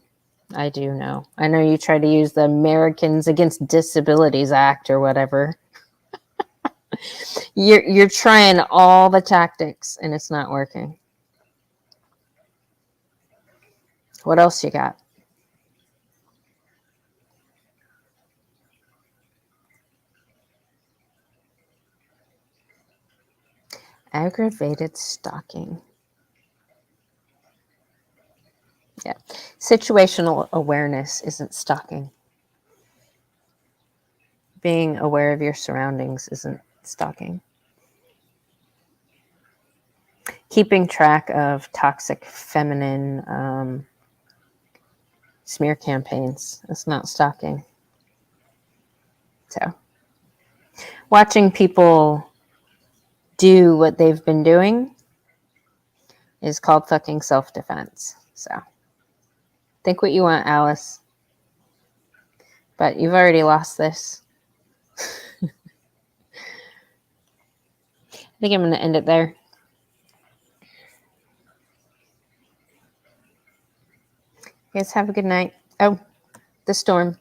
I do know. I know you try to use the Americans Against Disabilities Act or whatever. You're trying all the tactics and it's not working. What else you got? Aggravated stalking. Yeah. Situational awareness isn't stalking. Being aware of your surroundings isn't stalking. Keeping track of toxic feminine smear campaigns is not stalking. So, watching people do what they've been doing is called fucking self-defense. So, think what you want, Alice. But you've already lost this. I think I'm going to end it there. You guys have a good night. Oh, the storm.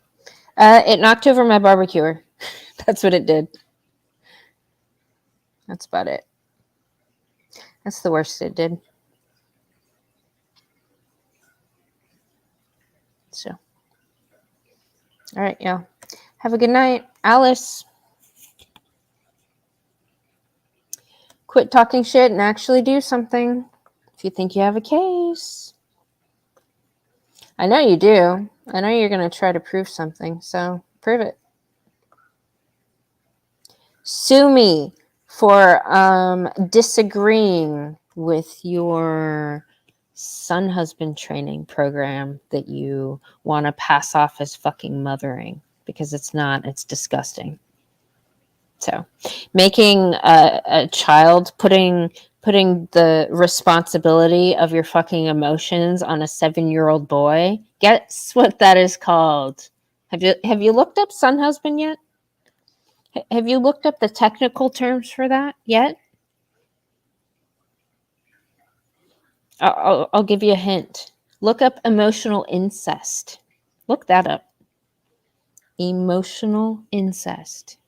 It knocked over my barbecuer. That's what it did. That's about it. That's the worst it did. So, all right, y'all. Have a good night. Alice, quit talking shit and actually do something if you think you have a case. I know you do. I know you're going to try to prove something, so prove it. Sue me for disagreeing with your son husband training program that you want to pass off as fucking mothering, because it's not. It's disgusting. So making a child, putting the responsibility of your fucking emotions on a 7-year-old boy, guess what that is called? Have you looked up son husband yet? Have you looked up the technical terms for that yet? I'll give you a hint. Look up emotional incest. Look that up. Emotional incest.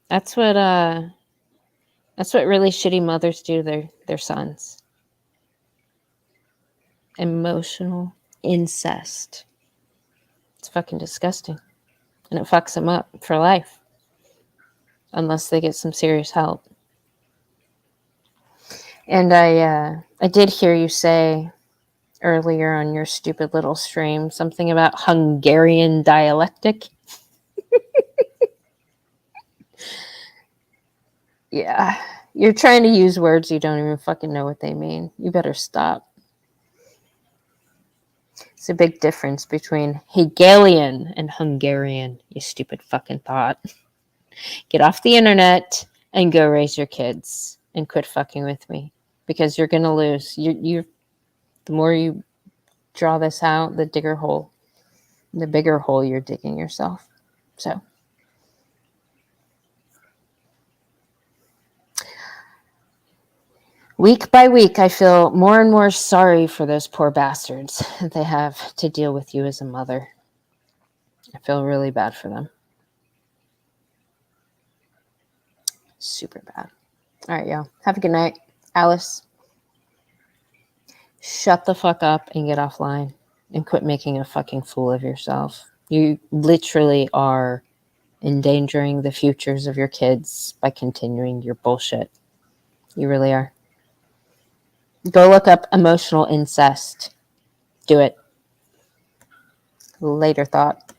That's what really shitty mothers do to their sons. Emotional incest. It's fucking disgusting. And it fucks them up for life. Unless they get some serious help. And I did hear you say earlier on your stupid little stream something about Hungarian dialectic. Yeah. You're trying to use words you don't even fucking know what they mean. You better stop. It's a big difference between Hegelian and Hungarian, you stupid fucking thought. Get off the internet and go raise your kids and quit fucking with me, because you're going to lose. The more you draw this out, the bigger hole you're digging yourself. So, week by week, I feel more and more sorry for those poor bastards that they have to deal with you as a mother. I feel really bad for them. Super bad. All right, y'all. Have a good night. Alice, shut the fuck up and get offline and quit making a fucking fool of yourself. You literally are endangering the futures of your kids by continuing your bullshit. You really are. Go look up emotional incest. Do it. Later thought.